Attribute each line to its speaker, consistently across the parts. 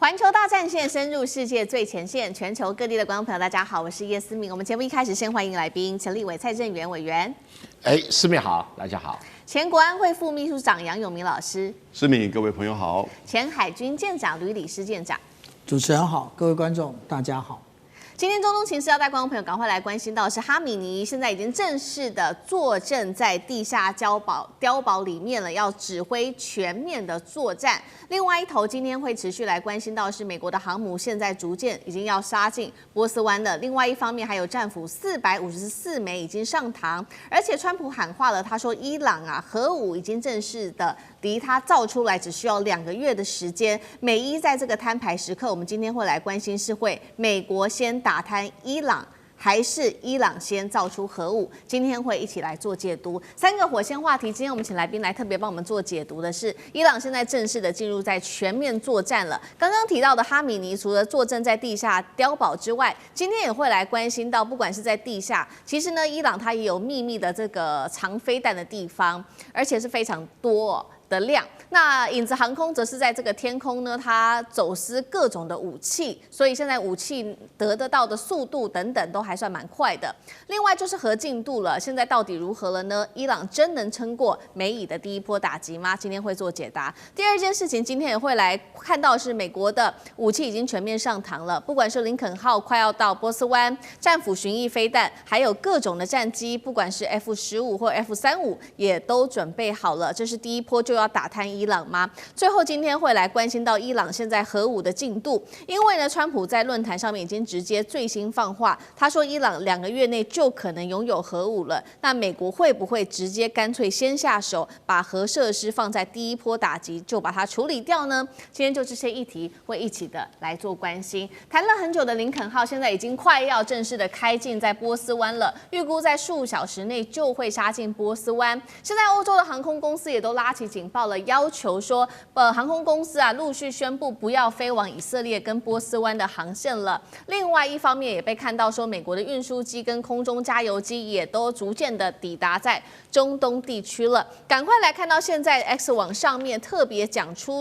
Speaker 1: 环球大战线深入世界最前线，全球各地的观众朋友，大家好，我是叶思敏。我们节目一开始先欢迎来宾陈立伟、蔡正元委员。
Speaker 2: 思敏好，大家好。
Speaker 1: 前国安会副秘书长杨永明老师。
Speaker 3: 思敏，各位朋友好。
Speaker 1: 前海军舰长吕礼师舰长。
Speaker 4: 主持人好，各位观众大家好。
Speaker 1: 今天中东情势要带观众朋友赶快来关心到的是哈米尼现在已经正式的坐镇在地下碉堡里面了，要指挥全面的作战。另外一头，今天会持续来关心到的是美国的航母现在逐渐已经要杀进波斯湾了。另外一方面，还有战俘454枚已经上膛，而且川普喊话了，他说伊朗核武已经正式的离他造出来只需要2个月的时间。美伊在这个摊牌时刻，我们今天会来关心是会美国先打贪伊朗，还是伊朗先造出核武？今天会一起来做解读3个火线话题。今天我们请来宾来特别帮我们做解读的是，伊朗现在正式的进入在全面作战了。刚刚提到的哈米尼，除了坐镇在地下碉堡之外，今天也会来关心到，不管是在地下，其实呢，伊朗它也有秘密的这个藏飞弹的地方，而且是非常多的量。那影子航空则是在这个天空呢，它走私各种的武器，所以现在武器得到的速度等等都还算蛮快的。另外就是核进度了，现在到底如何了呢？伊朗真能撑过美以的第一波打击吗？今天会做解答。第二件事情，今天也会来看到是美国的武器已经全面上膛了，不管是林肯号快要到波斯湾，战斧巡弋飞弹，还有各种的战机，不管是 F-15或 F-35也都准备好了。这是第一波就要打贪伊朗吗？最后今天会来关心到伊朗现在核武的进度，因为呢，川普在论坛上面已经直接最新放话，他说伊朗2个月内就可能拥有核武了。那美国会不会直接干脆先下手，把核设施放在第一波打击就把它处理掉呢？今天就这些议题会一起的来做关心。谈了很久的林肯号现在已经快要正式的开进在波斯湾了，预估在数小时内就会杀进波斯湾。现在欧洲的航空公司也都拉起警报了，要求说，航空公司陆续宣布不要飞往以色列跟波斯湾的航线了。另外一方面也被看到说，美国的运输机跟空中加油机也都逐渐的抵达在中东地区了。赶快来看到现在 X 网上面特别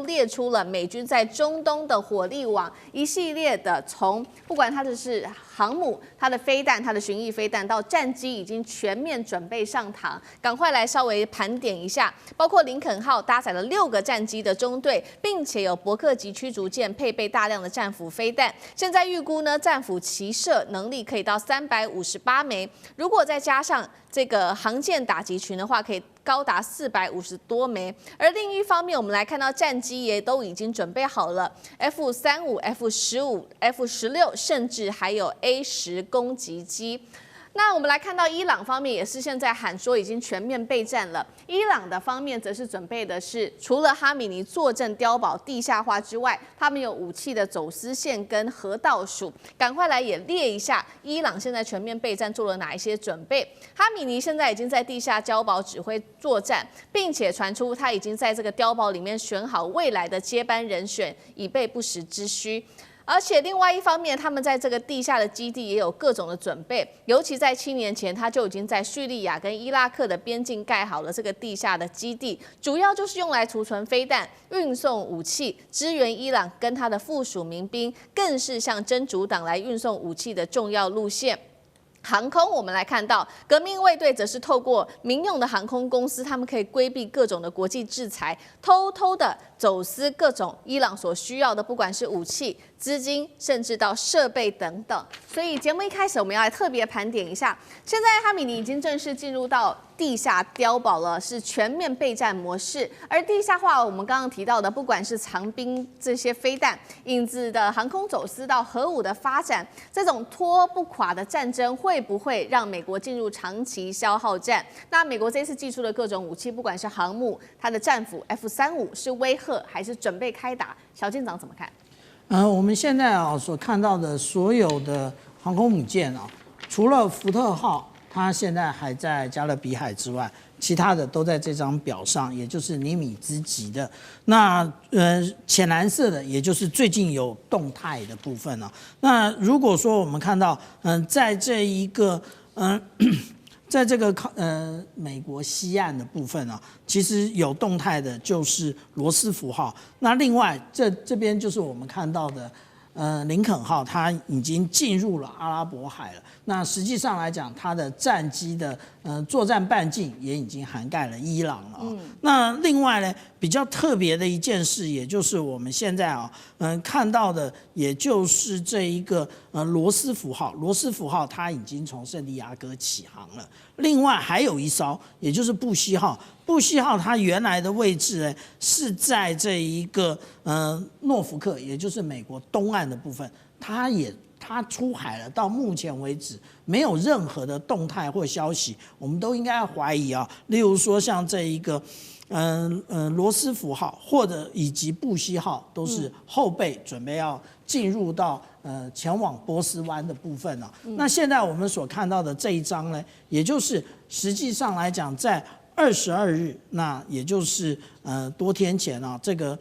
Speaker 1: 列出了美军在中东的火力网，一系列的从不管它的是航母、它的飞弹、它的巡弋飞弹到战机已经全面准备上膛。赶快来稍微盘点一下，包括林肯号搭载了6个战机的中队，并且有伯克级驱逐舰配备大量的战斧飞弹。现在预估呢，战斧齐射能力可以到358枚，如果再加上这个航舰打击群的话，可以高达450多枚。而另一方面，我们来看到战机也都已经准备好了 ，F-35、F-15、F-16，甚至还有 A-10攻击机。那我们来看到伊朗方面也是现在喊说已经全面备战了。伊朗的方面则是准备的是，除了哈米尼坐镇碉堡地下化之外，他们有武器的走私线跟核倒数。赶快来也列一下，伊朗现在全面备战做了哪一些准备？哈米尼现在已经在地下碉堡指挥作战，并且传出他已经在这个碉堡里面选好未来的接班人选，以备不时之需。而且另外一方面，他们在这个地下的基地也有各种的准备，尤其在7年前，他就已经在叙利亚跟伊拉克的边境盖好了这个地下的基地，主要就是用来储存飞弹、运送武器、支援伊朗跟他的附属民兵，更是向真主党来运送武器的重要路线。航空，我们来看到革命卫队则是透过民用的航空公司，他们可以规避各种的国际制裁，偷偷的走私各种伊朗所需要的，不管是武器、资金，甚至到设备等等。所以节目一开始，我们要来特别盘点一下，现在哈米尼已经正式进入到地下碉堡了，是全面备战模式。而地下化，我们刚刚提到的，不管是藏兵这些飞弹、影子的航空走私到核武的发展，这种拖不垮的战争会不会让美国进入长期消耗战？那美国这次祭出的各种武器，不管是航母、它的战斧 F-35，是威吓还是准备开打？小舰长怎么看？
Speaker 4: 我们现在所看到的所有的航空母舰除了福特号，它现在还在加勒比海之外，其他的都在这张表上，也就是尼米兹级的。那浅蓝色的，也就是最近有动态的部分那如果说我们看到在这一个在这个美国西岸的部分啊，其实有动态的就是罗斯福号。那另外这边就是我们看到的。林肯号它已经进入了阿拉伯海了。那实际上来讲，它的战机的作战半径也已经涵盖了伊朗了。那另外呢，比较特别的一件事，也就是我们现在看到的，也就是这一个罗斯福号。罗斯福号它已经从圣地亚哥起航了。另外还有一艘，也就是布希号。布希号它原来的位置呢是在这一个诺福克，也就是美国东岸的部分，它出海了，到目前为止没有任何的动态或消息，我们都应该怀疑啊。例如说像这一个罗斯福号或者以及布希号都是后备准备要进入到前往波斯湾的部分了。那现在我们所看到的这一张呢，也就是实际上来讲在22日，那也就是多天前啊，这个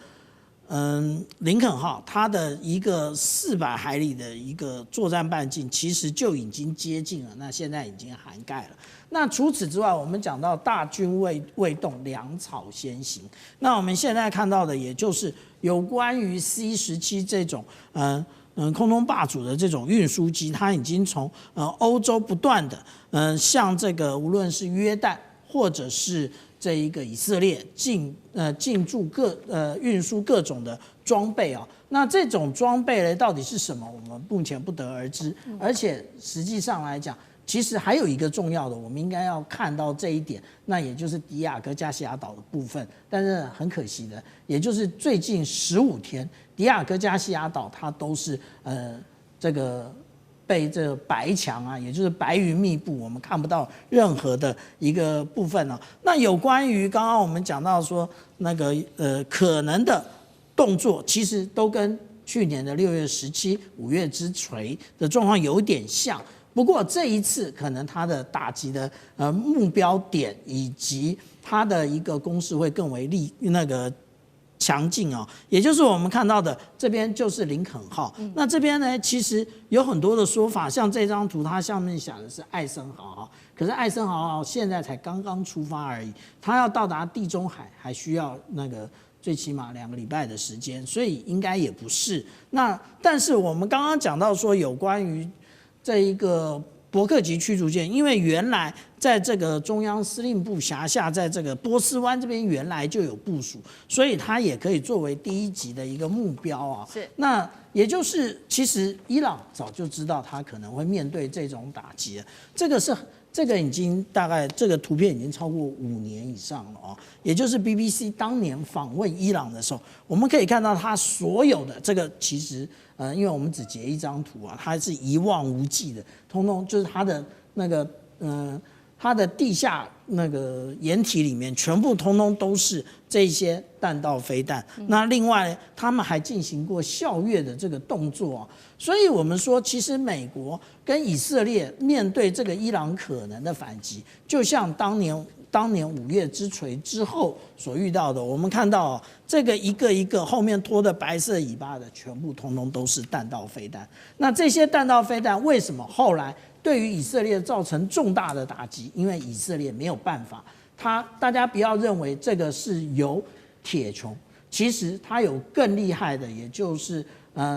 Speaker 4: 林肯号它的一个400海里的一个作战半径，其实就已经接近了，那现在已经涵盖了。那除此之外，我们讲到大军未动，粮草先行。那我们现在看到的，也就是有关于 C-17这种空中霸主的这种运输机，它已经从欧洲不断的向这个无论是约旦或者是这一个以色列进驻运输各种的装备啊。那这种装备呢，到底是什么？我们目前不得而知。而且实际上来讲，其实还有一个重要的，我们应该要看到这一点，那也就是迪亚哥加西亚岛的部分。但是很可惜的，也就是最近15天，迪亚哥加西亚岛它都是这个被这个白墙啊，也就是白云密布，我们看不到任何的一个部分啊。那有关于刚刚我们讲到说那个可能的动作，其实都跟去年的6月175月之锤的状况有点像。不过这一次可能它的打击的目标点以及它的一个攻势会更为强劲哦，也就是我们看到的这边就是林肯号。那这边呢，其实有很多的说法，像这张图它上面写的是艾森豪号，可是艾森豪号现在才刚刚出发而已，它要到达地中海还需要最起码2个礼拜的时间，所以应该也不是。那但是我们刚刚讲到说有关于这一个伯克级驱逐舰，因为原来在这个中央司令部辖下，在这个波斯湾这边原来就有部署，所以它也可以作为第1级的一个目标啊。
Speaker 1: 是，
Speaker 4: 那也就是其实伊朗早就知道它可能会面对这种打击了，这个已经大概这个图片已经超过5年以上了哦。也就是 BBC 当年访问伊朗的时候，我们可以看到它所有的这个其实因为我们只截一张图啊，它是一望无际的，通通就是它的它的地下掩体里面全部通通都是这些弹道飞弹。那另外他们还进行过校阅的这个动作啊，所以我们说其实美国跟以色列面对这个伊朗可能的反击，就像当年5月之锤之后所遇到的，我们看到这个一个一个后面拖的白色尾巴的，全部通通都是弹道飞弹。那这些弹道飞弹为什么后来对于以色列造成重大的打击？因为以色列没有办法，大家不要认为这个是由铁穹，其实它有更厉害的，也就是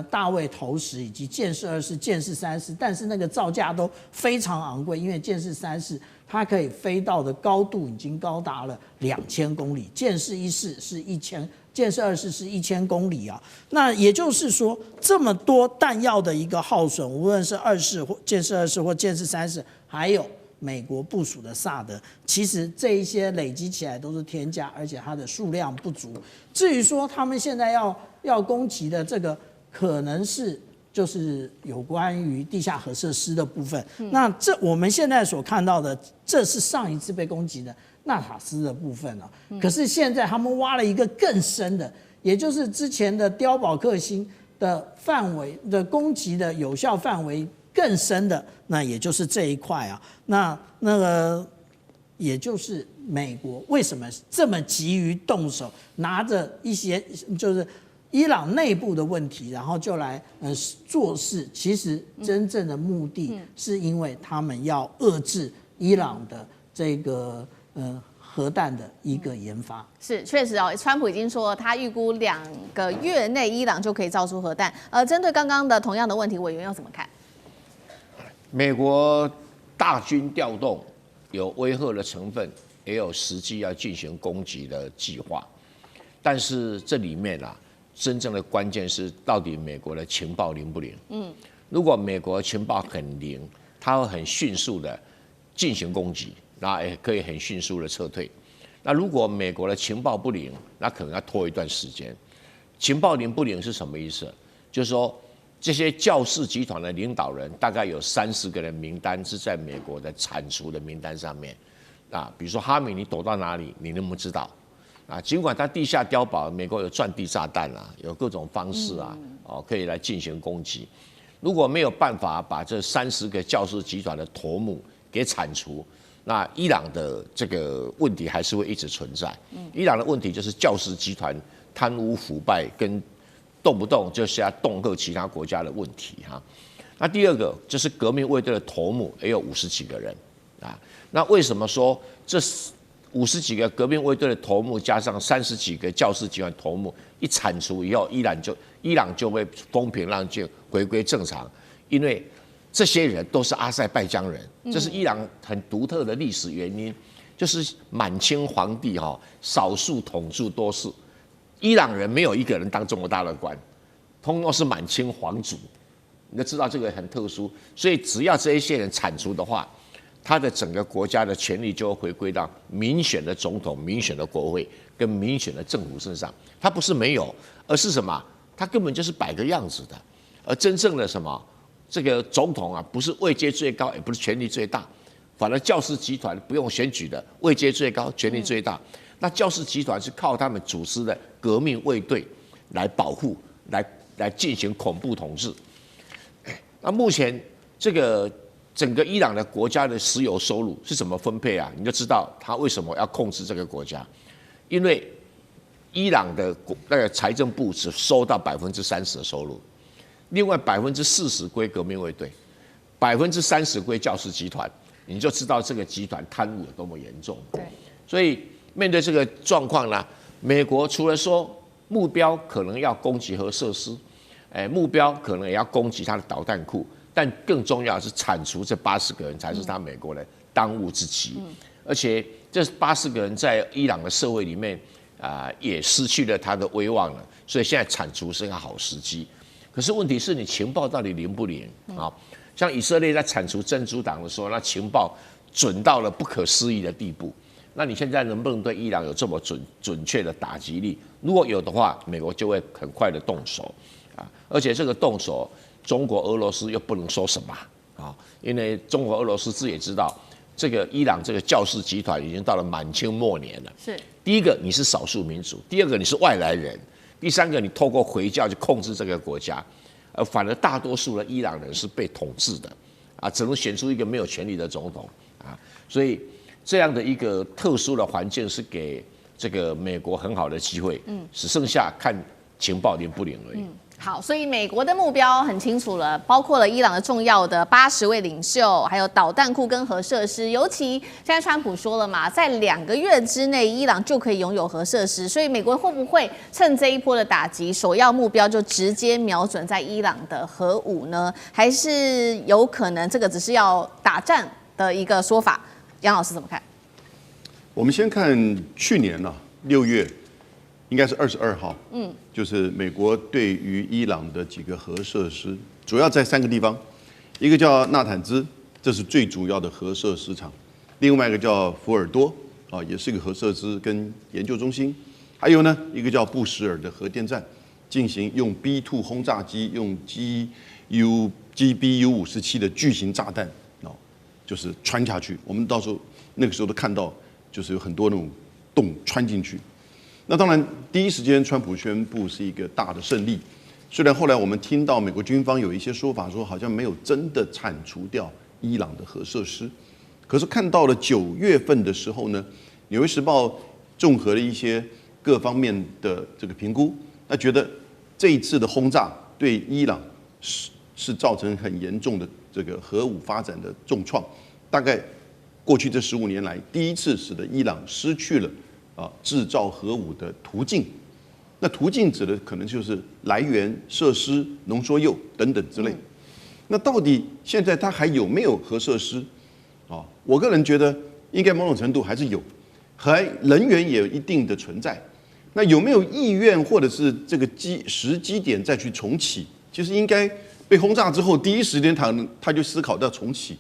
Speaker 4: 大卫投石以及剑士2式、剑士3式，但是那个造价都非常昂贵，因为剑士3式它可以飞到的高度已经高达了2000公里，剑士1式是1000，剑士2式是1000公里啊。那也就是说，这么多弹药的一个耗损，无论是2式或剑士2式或剑士3式，还有美国部署的萨德，其实这一些累积起来都是天价，而且它的数量不足。至于说他们现在要攻击的这个，可能是就是有关于地下核设施的部分。那我们现在所看到的，这是上一次被攻击的纳塔斯的部分了。可是现在他们挖了一个更深的，也就是之前的碉堡克星的范围的攻击的有效范围更深的，那也就是这一块啊。那个也就是美国为什么这么急于动手，拿着一些就是伊朗内部的问题，然后就来做事。其实真正的目的是因为他们要遏制伊朗的这个核弹的一个研发。
Speaker 1: 是，确实哦，川普已经说他预估2个月内伊朗就可以造出核弹。针对刚刚的同样的问题，委员要怎么看？
Speaker 2: 美国大军调动有威吓的成分，也有实际要进行攻击的计划，但是这里面真正的关键是到底美国的情报灵不灵？如果美国情报很灵，它会很迅速的进行攻击，那也可以很迅速的撤退。那如果美国的情报不灵，那可能要拖一段时间。情报灵不灵是什么意思？就是说这些教士集团的领导人大概有30个人名单是在美国的铲除的名单上面。比如说哈米尼躲到哪里，你能不能知道？尽管他地下碉堡，美国有钻地炸弹有各种方式可以来进行攻击。如果没有办法把这30个教士集团的头目给铲除，那伊朗的这个问题还是会一直存在。伊朗的问题就是教士集团贪污腐败跟动不动就是要恫吓其他国家的问题那第二个就是革命卫队的头目也有50几个人那为什么说这50几个革命卫队的头目加上30几个教士集团头目一铲除以后，伊朗就会风平浪静，回归正常？因为这些人都是阿塞拜疆人，这是伊朗很独特的历史原因，就是满清皇帝少数统治多数，伊朗人没有一个人当中国大陆官，通通是满清皇族，你就知道这个很特殊。所以只要这一些人铲除的话，他的整个国家的权力就会回归到民选的总统、民选的国会跟民选的政府身上。他不是没有，而是什么？他根本就是摆个样子的。而真正的什么，这个总统不是位阶最高，也不是权力最大，反而教士集团不用选举的，位阶最高，权力最大。那教士集团是靠他们组织的革命卫队来保护，来进行恐怖统治。那目前这个整个伊朗的国家的石油收入是怎么分配你就知道他为什么要控制这个国家，因为伊朗的那个财政部只收到30%的收入，另外40%归革命卫队，30%归教士集团，你就知道这个集团贪污有多么严重。
Speaker 1: 对，
Speaker 2: 所以面对这个状况呢，美国除了说目标可能要攻击核设施，目标可能也要攻击他的导弹库，但更重要的是铲除这80个人才是他美国的当务之急。而且这80个人在伊朗的社会里面也失去了他的威望了，所以现在铲除是个好时机。可是问题是你情报到底灵不灵像以色列在铲除真主党的时候，那情报准到了不可思议的地步。那你现在能不能对伊朗有这么准确的打击力？如果有的话，美国就会很快的动手而且这个动手，中国、俄罗斯又不能说什么因为中国、俄罗斯自己也知道，这个伊朗这个教士集团已经到了满清末年了。
Speaker 1: 是
Speaker 2: 第一个你是少数民族，第二个你是外来人，第三个你透过回教去控制这个国家，反而大多数的伊朗人是被统治的只能选出一个没有权力的总统所以这样的一个特殊的环境是给这个美国很好的机会，只剩下看情报灵不灵而已。
Speaker 1: 好，所以美国的目标很清楚了，包括了伊朗的重要的80位领袖，还有导弹库跟核设施。尤其现在川普说了嘛，在2个月之内，伊朗就可以拥有核设施。所以美国会不会趁这一波的打击，首要目标就直接瞄准在伊朗的核武呢？还是有可能这个只是要打战的一个说法？杨老师怎么看？
Speaker 3: 我们先看去年6月。应该是22号，就是美国对于伊朗的几个核设施，主要在3个地方，一个叫纳坦兹，这是最主要的核设施场；另外一个叫福尔多，也是一个核设施跟研究中心；还有呢，一个叫布什尔的核电站，进行用 B2 轰炸机，用 GBU-57的巨型炸弹，就是穿下去。我们到时候那个时候都看到，就是有很多那种洞穿进去。那当然，第一时间川普宣布是一个大的胜利。虽然后来我们听到美国军方有一些说法，说好像没有真的铲除掉伊朗的核设施，可是看到了9月份的时候呢，《纽约时报》综合了一些各方面的这个评估，那觉得这一次的轰炸对伊朗是造成很严重的这个核武发展的重创，大概过去这15年来第一次使得伊朗失去了制造核武的途径。那途径指的可能就是来源、设施、浓缩铀等等之类。那到底现在它还有没有核设施？我个人觉得应该某种程度还是有，人员也有一定的存在。那有没有意愿或者是这个时机点再去重启？其实应该被轰炸之后第一时间他就思考到重启。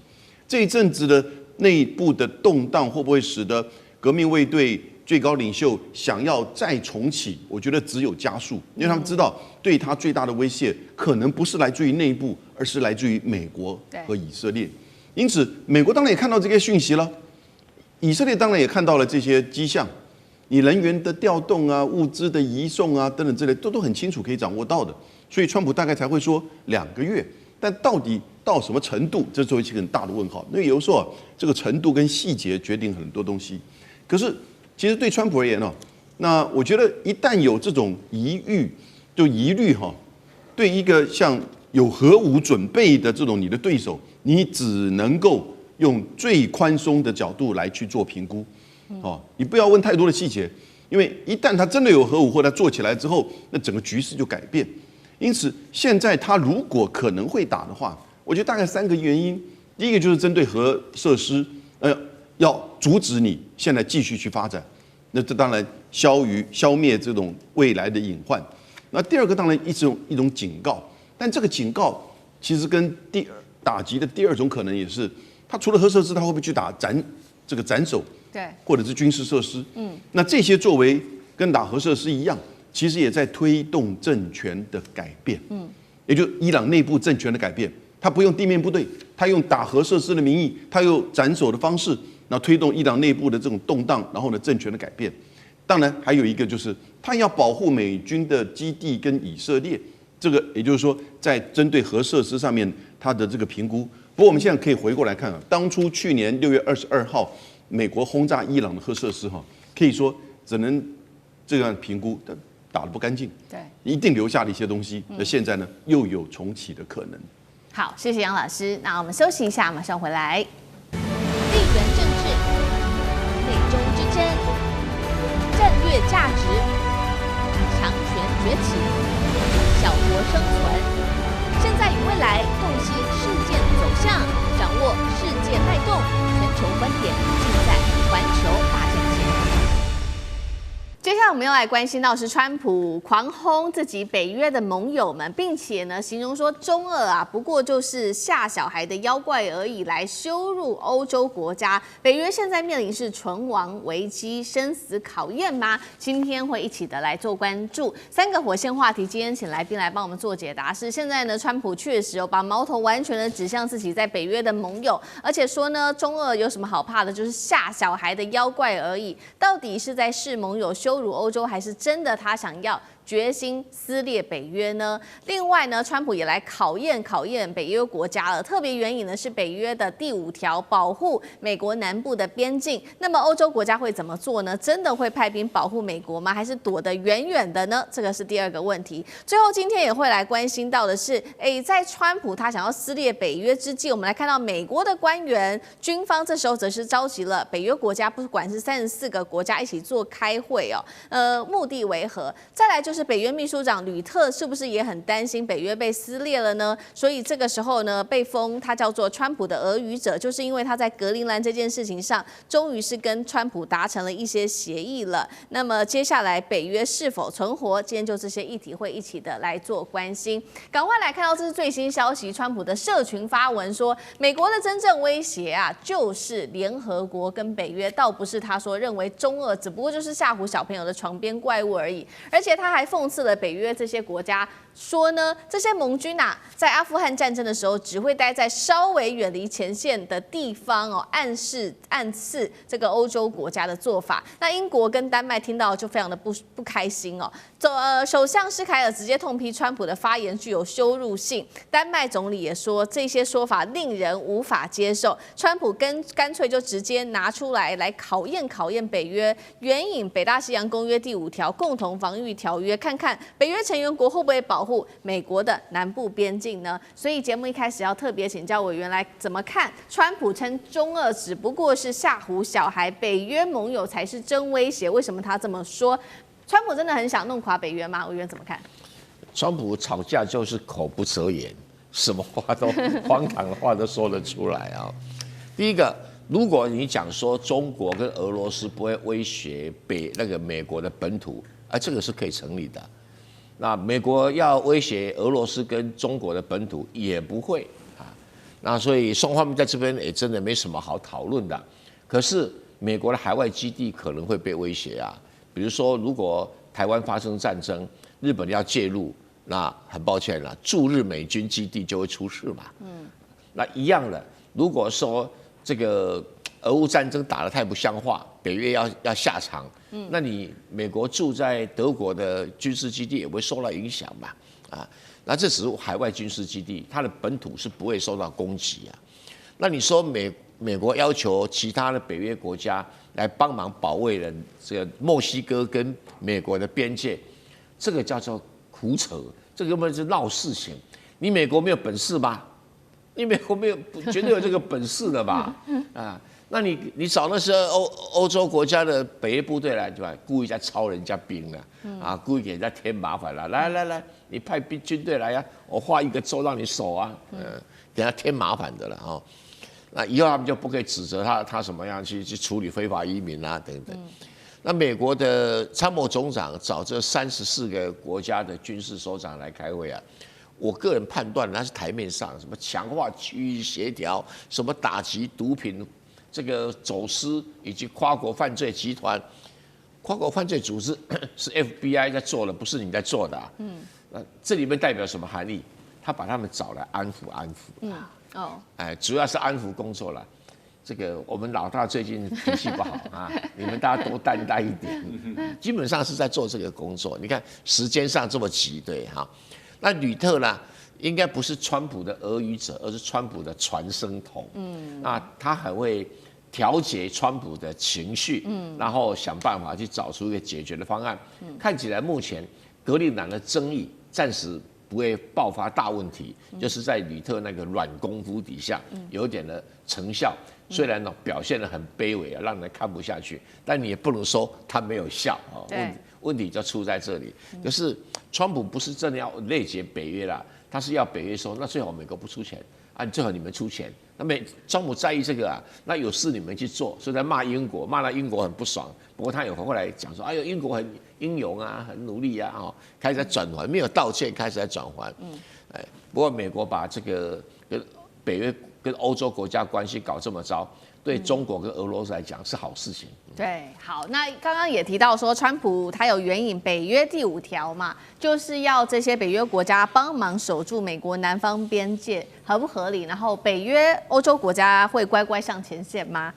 Speaker 3: 这一阵子的内部的动荡会不会使得革命卫队最高领袖想要再重启？我觉得只有加速，因为他们知道对他最大的威胁可能不是来自于内部，而是来自于美国和以色列。因此，美国当然也看到这些讯息了，以色列当然也看到了这些迹象。你人员的调动啊、物资的移送啊等等之类，都很清楚可以掌握到的。所以，川普大概才会说2个月。但到底到什么程度，这作为一个很大的问号。因为有的时候这个程度跟细节决定很多东西。可是，其实对川普而言那我觉得一旦有这种疑虑对一个像有核武准备的这种你的对手，你只能够用最宽松的角度来去做评估。你不要问太多的细节，因为一旦他真的有核武或者他做起来之后，那整个局势就改变。因此，现在他如果可能会打的话，我觉得大概3个原因。第一个就是针对核设施，要阻止你现在继续去发展，那这当然消灭这种未来的隐患。那第二个当然一种警告，但这个警告其实跟打击的第2种可能也是，他除了核设施，他会不会去打斩首？
Speaker 1: 对，
Speaker 3: 或者是军事设施，那这些作为跟打核设施一样，其实也在推动政权的改变，也就伊朗内部政权的改变。他不用地面部队，他用打核设施的名义，他用斩首的方式，然后推动伊朗内部的这种动荡，然后呢政权的改变。当然还有一个就是他要保护美军的基地跟以色列，这个也就是说在针对核设施上面他的这个评估。不过我们现在可以回过来看当初去年6月22号。美国轰炸伊朗的核设施可以说只能这样评估，但打得不干净，
Speaker 1: 对，
Speaker 3: 一定留下了一些东西。那现在呢，又有重启的可能。
Speaker 1: 好，谢谢杨老师。那我们休息一下，马上回来。地缘政治、美中之争、战略价值、强权崛起、小国生存，现在与未来洞悉事件走向，掌握世界脉动。全球观点尽在环球大战线。接下来我们要来关心到是川普狂轰自己北约的盟友们，并且呢形容说中俄不过就是吓小孩的妖怪而已，来羞辱欧洲国家。北约现在面临是存亡危机、生死考验吗？今天会一起的来做关注。3个火线话题，今天请来宾来帮我们做解答。是现在呢，川普确实把矛头完全的指向自己在北约的盟友，而且说呢，中俄有什么好怕的，就是吓小孩的妖怪而已。到底是在视盟友羞辱欧洲，还是真的他想要决心撕裂北约呢？另外呢，川普也来考验北约国家了。特别援引呢是北约的第5条，保护美国南部的边境。那么欧洲国家会怎么做呢？真的会派兵保护美国吗？还是躲得远远的呢？这个是第2个问题。最后今天也会来关心到的是，在川普他想要撕裂北约之际，我们来看到美国的官员、军方这时候则是召集了北约国家，不管是34个国家一起做开会目的为何？再来就是北约秘书长吕特是不是也很担心北约被撕裂了呢？所以这个时候呢，被封他叫做川普的俄语者，就是因为他在格陵兰这件事情上，终于是跟川普达成了一些协议了。那么接下来北约是否存活？今天就这些议题会一起的来做关心。赶快来看到这是最新消息，川普的社群发文说，美国的真正威胁就是联合国跟北约，倒不是他说认为中俄只不过就是吓唬小朋友的床边怪物而已。而且他还讽刺了北约这些国家，说呢，这些盟军在阿富汗战争的时候，只会待在稍微远离前线的地方暗刺这个欧洲国家的做法。那英国跟丹麦听到就非常的不开心首相施凯尔直接痛批川普的发言具有羞辱性。丹麦总理也说这些说法令人无法接受。川普干脆就直接拿出来考验北约，援引北大西洋公约第5条共同防御条约，看看北约成员国会不会保护美国的南部边境呢？所以节目一开始要特别请教委员来怎么看川普称中俄只不过是吓唬小孩，北约盟友才是真威胁？为什么他这么说？川普真的很想弄垮北约吗？委员怎么看？
Speaker 2: 川普吵架就是口不择言，什么话都荒唐的话都说得出来啊。第一个，如果你讲说中国跟俄罗斯不会威胁美国的本土，这个是可以成立的。那美国要威胁俄罗斯跟中国的本土也不会啊。那所以双方面在这边也真的没什么好讨论的。可是美国的海外基地可能会被威胁啊。比如说，如果台湾发生战争，日本要介入，那很抱歉了，驻日美军基地就会出事嘛。那一样的，如果说这个俄乌战争打得太不像话，北约要下场，那你美国驻在德国的军事基地也会受到影响嘛。那这只是海外军事基地，它的本土是不会受到攻击啊。那你说美国要求其他的北约国家来帮忙保卫这个墨西哥跟美国的边界，这个叫做胡扯，这个根本是闹事情。你美国没有本事吗？你美国没有绝对有这个本事的吧？那你找那些欧洲国家的北约部队来，对吧？故意在抄人家兵了，故意给人家添麻烦了。来，你派军队来呀，我划一个州让你守啊，给他添麻烦的了啊。那以后他们就不可以指责他什么样去处理非法移民啊等等。那美国的参谋总长找这34个国家的军事首长来开会啊，我个人判断那是台面上什么强化区域协调，什么打击毒品、这个走私以及跨国犯罪集团。跨国犯罪组织是 FBI 在做的，不是你在做的啊。那这里面代表什么含义？他把他们找来安抚。主要是安抚工作了。这个我们老大最近脾气不好啊，你们大家多担待一点。基本上是在做这个工作。你看时间上这么急，对哈。那吕特呢，应该不是川普的俄语者，而是川普的传声筒。那他很会调节川普的情绪，然后想办法去找出一个解决的方案。看起来目前格陵兰的争议暂时不会爆发大问题，就是在吕特那个软功夫底下有点的成效。虽然呢表现得很卑微啊，让人看不下去，但你也不能说他没有效啊。问题就出在这里。可是川普不是真的要内结北约啦，他是要北约说，那最好美国不出钱啊，最好你们出钱。那川普在意这个啊，那有事你们去做，所以在骂英国，骂到英国很不爽。不过他有后来讲说，哎呦，英国很英勇啊，很努力啊，开始在转圜，没有道歉，开始在转圜。不过美国把这个跟北约跟欧洲国家关系搞这么糟，对中国跟俄罗斯来讲是好事情。
Speaker 1: 对，好，那刚刚也提到说，川普他有援引北约第5条嘛，就是要这些北约国家帮忙守住美国南方边界，合不合理？然后北约欧洲国家会乖乖上前线吗？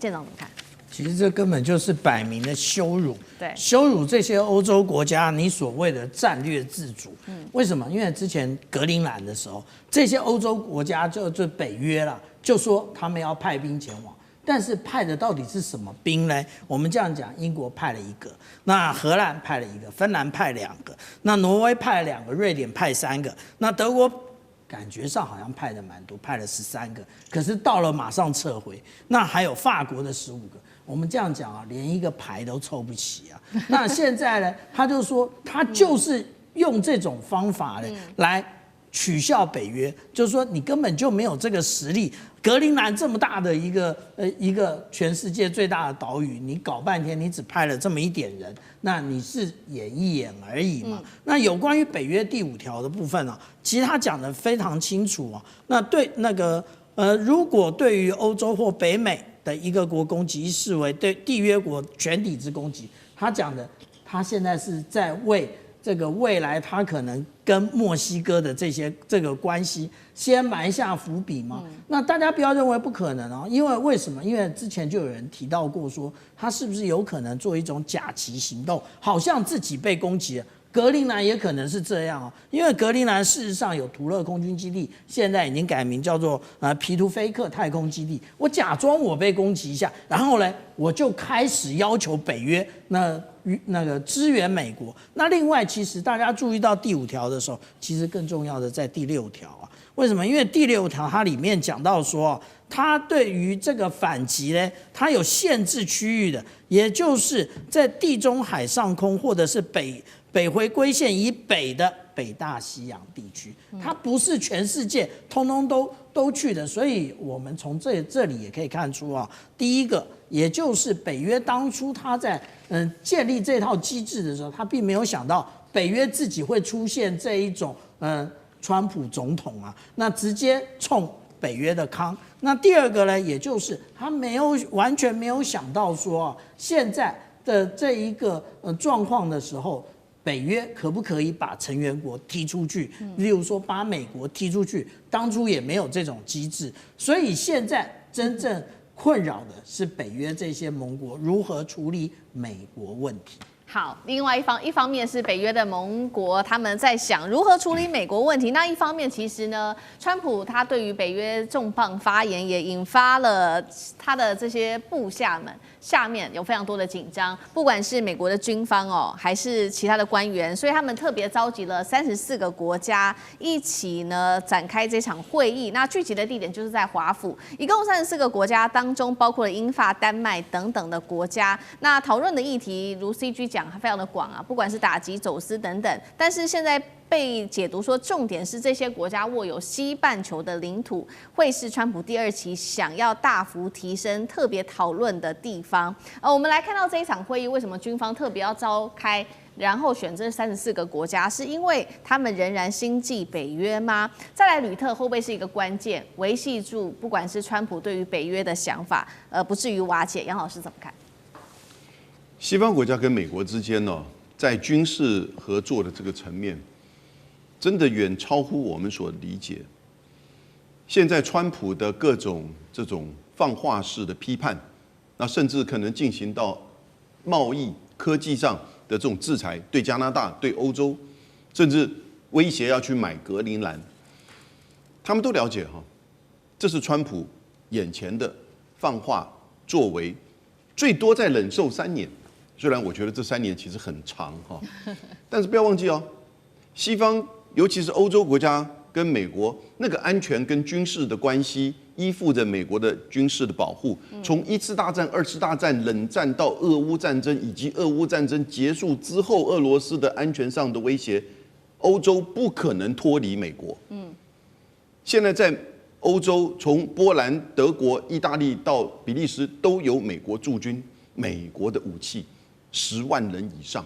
Speaker 1: 舰长怎么看？
Speaker 4: 其实这根本就是摆明的羞辱，
Speaker 1: 对，
Speaker 4: 羞辱这些欧洲国家你所谓的战略自主。为什么？因为之前格陵兰的时候，这些欧洲国家就北约了，就说他们要派兵前往，但是派的到底是什么兵呢？我们这样讲，英国派了1个，那荷兰派了1个，芬兰派2个，那挪威派了2个，瑞典派3个，那德国感觉上好像派的蛮多，派了13个，可是到了马上撤回。那还有法国的15个。我们这样讲啊，连一个牌都凑不齐啊。那现在呢，他就说他就是用这种方法呢来取笑北约，就是说你根本就没有这个实力。格陵兰这么大的一个全世界最大的岛屿，你搞半天你只派了这么一点人，那你是演一演而已嘛。那有关于北约第5条的部分啊，其实他讲得非常清楚啊。那对那个如果对于欧洲或北美的一个国攻击视为对缔约国全体之攻击，他讲的，他现在是在为这个未来他可能跟墨西哥的这个关系先埋下伏笔吗？那大家不要认为不可能哦，因为为什么？因为之前就有人提到过说，他是不是有可能做一种假旗行动，好像自己被攻击了，格陵兰也可能是这样哦，因为格陵兰事实上有图勒空军基地，现在已经改名叫做皮图菲克太空基地。我假装我被攻击一下，然后呢，我就开始要求北约那个支援美国。那另外，其实大家注意到第5条的时候，其实更重要的在第6条啊。为什么？因为第6条它里面讲到说，它对于这个反击呢，它有限制区域的，也就是在地中海上空或者是北回归线以北的北大西洋地区，它不是全世界通通都去的。所以我们从这里也可以看出啊，第一个，也就是北约当初它在建立这套机制的时候，它并没有想到北约自己会出现这一种川普总统啊，那直接冲北约的康。那第二个呢，也就是他完全没有想到说，现在的这一个状况的时候，北约可不可以把成员国踢出去？例如说把美国踢出去，当初也没有这种机制，所以现在真正困扰的是北约这些盟国如何处理美国问题。
Speaker 1: 好，另外一方面是北约的盟国他们在想如何处理美国问题，那一方面其实呢，川普他对于北约重磅发言也引发了他的这些部下们下面有非常多的紧张，不管是美国的军方哦，还是其他的官员，所以他们特别召集了34个国家一起呢展开这场会议。那聚集的地点就是在华府，一共34个国家当中包括了英法、丹麦等等的国家。那讨论的议题如 CG 讲非常的广啊，不管是打击、走私等等，但是现在被解读说，重点是这些国家握有西半球的领土，会是川普第2期想要大幅提升、特别讨论的地方。我们来看到这一场会议，为什么军方特别要召开，然后选这34个国家，是因为他们仍然心系北约吗？再来，吕特会不会是一个关键，维系住不管是川普对于北约的想法，不至于瓦解？杨老师怎么看？
Speaker 3: 西方国家跟美国之间呢，在军事合作的这个层面，真的远超乎我们所理解。现在川普的各种这种放话式的批判，那甚至可能进行到贸易、科技上的这种制裁，对加拿大、对欧洲，甚至威胁要去买格陵兰，他们都了解哈，这是川普眼前的放话作为，最多再忍受3年。虽然我觉得这3年其实很长哈，但是不要忘记哦，西方尤其是欧洲国家跟美国那个安全跟军事的关系，依附着美国的军事的保护。从1次大战、2次大战、冷战到俄乌战争，以及俄乌战争结束之后俄罗斯的安全上的威胁，欧洲不可能脱离美国。现在在欧洲，从波兰、德国、意大利到比利时都有美国驻军，美国的武器。10万人以上，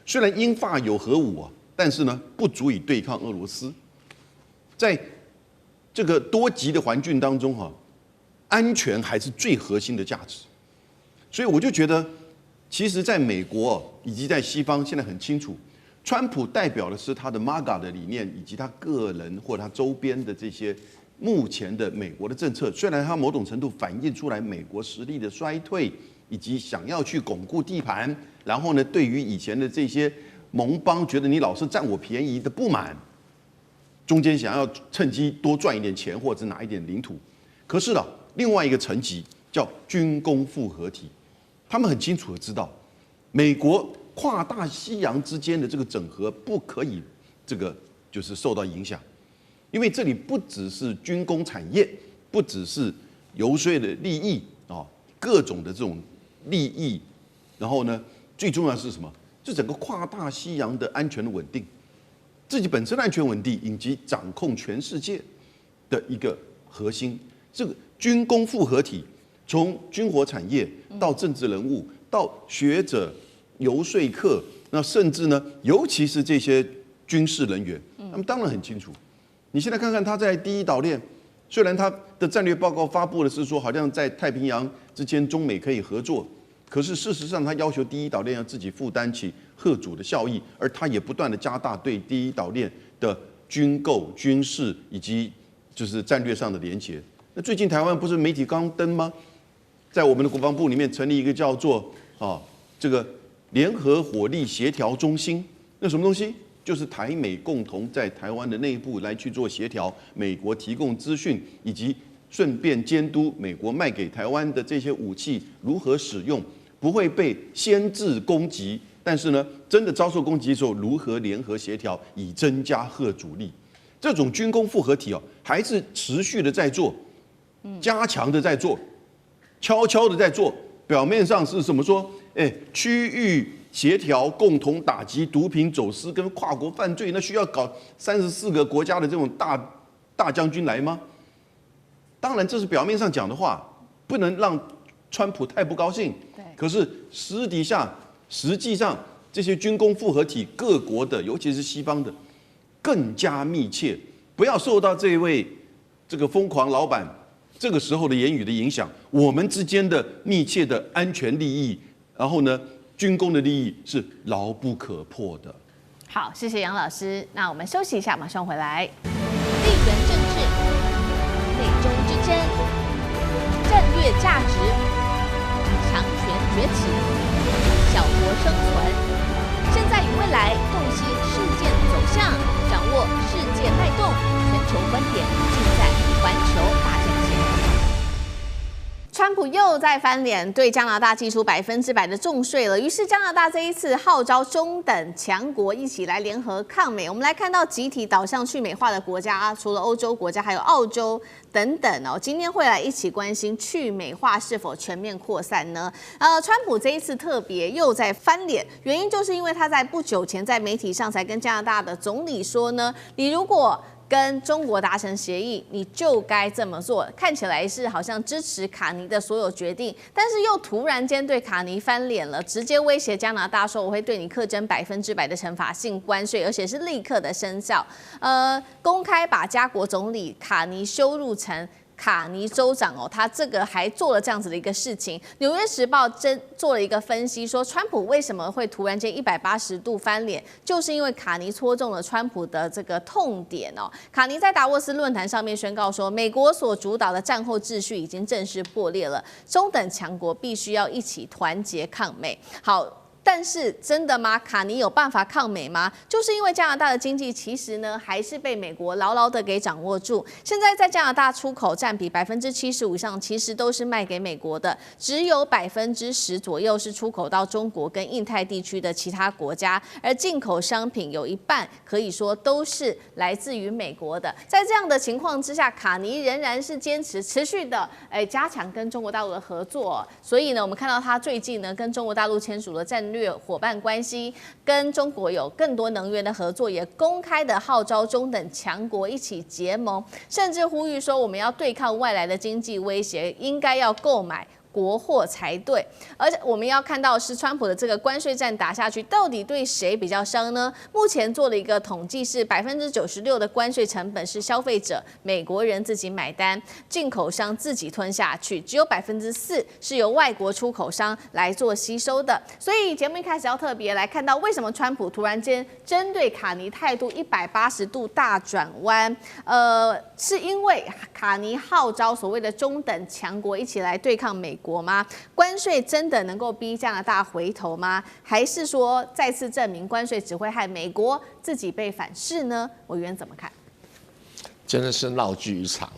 Speaker 3: 虽然英法有核武啊，但是呢，不足以对抗俄罗斯。在这个多极的环境当中，安全还是最核心的价值。所以我就觉得，其实在美国以及在西方，现在很清楚，川普代表的是他的 MAGA 的理念，以及他个人或他周边的这些目前的美国的政策。虽然他某种程度反映出来美国实力的衰退。以及想要去巩固地盘，然后呢，对于以前的这些盟邦觉得你老是占我便宜的不满，中间想要趁机多赚一点钱或者拿一点领土。可是呢，另外一个层级叫军工复合体，他们很清楚的知道，美国跨大西洋之间的这个整合不可以这个就是受到影响，因为这里不只是军工产业，不只是游说的利益啊，各种的这种。利益，然后呢，最重要的是什么？就整个跨大西洋的安全的稳定，自己本身的安全稳定，以及掌控全世界的一个核心。这个军工复合体，从军火产业到政治人物，到学者、游说客，那甚至呢，尤其是这些军事人员，他们当然很清楚。你现在看看他在第1岛链。虽然他的战略报告发布的是说，好像在太平洋之间中美可以合作，可是事实上他要求第1岛链要自己负担起嚇阻的效益，而他也不断的加大对第1岛链的军购、军事以及就是战略上的连结。那最近台湾不是媒体刚登吗？在我们的国防部里面成立一个叫做这个联合火力协调中心，那什么东西？就是台美共同在台湾的内部来去做协调，美国提供资讯，以及顺便监督美国卖给台湾的这些武器如何使用，不会被先制攻击。但是呢，真的遭受攻击的时候，如何联合协调，以增加贺阻力？这种军工复合体哦，还是持续的在做，加强的在做，悄悄的在做。表面上是怎么说？区域协调，共同打击毒品走私跟跨国犯罪，那需要搞34个国家的这种大将军来吗？当然，这是表面上讲的话，不能让川普太不高兴。可是实际上，这些军工复合体各国的，尤其是西方的，更加密切，不要受到这位这个疯狂老板这个时候的言语的影响，我们之间的密切的安全利益，然后呢，军工的利益是牢不可破的。
Speaker 1: 好，谢谢杨老师。那我们休息一下，马上回来。地缘政治、美中之争、战略价值、强权崛起、小国生存，现在与未来洞悉事件走向，掌握世界脉动，全球观点尽在环球大战线。川普又在翻脸，对加拿大寄出100%的重税了。于是加拿大这一次号召中等强国一起来联合抗美。我们来看到集体导向去美化的国家，除了欧洲国家，还有澳洲等等哦。今天会来一起关心去美化是否全面扩散呢？川普这一次特别又在翻脸，原因就是因为他在不久前在媒体上才跟加拿大的总理说呢，你如果跟中国达成协议，你就该这么做。看起来是好像支持卡尼的所有决定，但是又突然间对卡尼翻脸了，直接威胁加拿大说我会对你课征100%的惩罚性关税，而且是立刻的生效。公开把加国总理卡尼羞辱成卡尼州长哦，他这个还做了这样子的一个事情。纽约时报做了一个分析，说川普为什么会突然间180度翻脸，就是因为卡尼戳中了川普的这个痛点哦。卡尼在达沃斯论坛上面宣告说，美国所主导的战后秩序已经正式破裂了，中等强国必须要一起团结抗美。好。但是真的吗？卡尼有办法抗美吗？就是因为加拿大的经济其实呢还是被美国牢牢的给掌握住。现在在加拿大出口占比75%以上，其实都是卖给美国的，只有10%左右是出口到中国跟印太地区的其他国家，而进口商品有一半可以说都是来自于美国的。在这样的情况之下，卡尼仍然是坚持持续的加强跟中国大陆的合作。所以呢，我们看到他最近呢跟中国大陆签署了战略伙伴关系，跟中国有更多能源的合作，也公开的号召中等强国一起结盟，甚至呼吁说我们要对抗外来的经济威胁，应该要购买国货才对。而且我们要看到是川普的这个关税战打下去，到底对谁比较伤呢？目前做了一个统计，是96%的关税成本是消费者美国人自己买单，进口商自己吞下去，只有4%是由外国出口商来做吸收的。所以节目一开始要特别来看到，为什么川普突然间针对卡尼态度180度大转弯？是因为卡尼号召所谓的中等强国一起来对抗美国吗？关税真的能够逼加拿大回头吗？还是说再次证明关税只会害美国自己被反噬呢？委员怎么看？
Speaker 2: 真的是闹剧一场。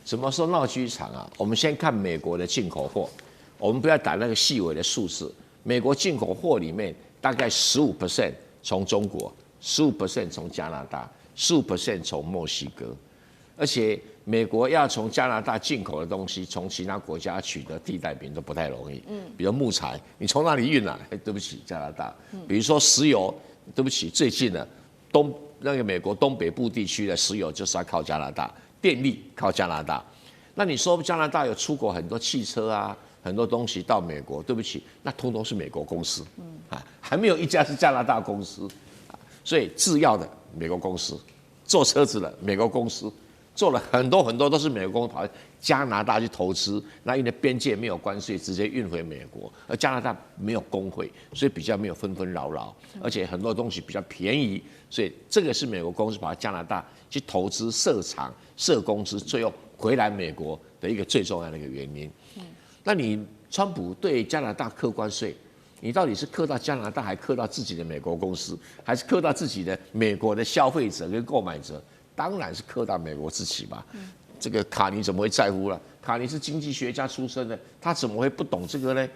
Speaker 2: 怎么说闹剧一场啊？我们先看美国的进口货，我们不要打那个细微的数字。美国进口货里面大概15% 从中国，15% 从加拿大，15% 从墨西哥。而且美国要从加拿大进口的东西，从其他国家取得替代品都不太容易。比如木材，你从哪里运来？对不起，加拿大。比如说石油，对不起，最近的那个美国东北部地区的石油就是要靠加拿大，电力靠加拿大。那你说加拿大有出口很多汽车啊，很多东西到美国，对不起，那通通是美国公司。还没有一家是加拿大公司。所以制药的美国公司，做车子的美国公司。做了很多很多都是美国公司跑加拿大去投资，那因为边界没有关税，直接运回美国，而加拿大没有工会，所以比较没有纷纷扰扰，而且很多东西比较便宜，所以这个是美国公司跑到加拿大去投资设厂设公司，最后回来美国的一个最重要的一个原因。那你川普对加拿大课关税，你到底是克到加拿大，还克到自己的美国公司，还是克到自己的美国的消费者跟购买者？当然是克到美国自己吧。这个卡尼怎么会在乎了？卡尼是经济学家出身的，他怎么会不懂这个呢？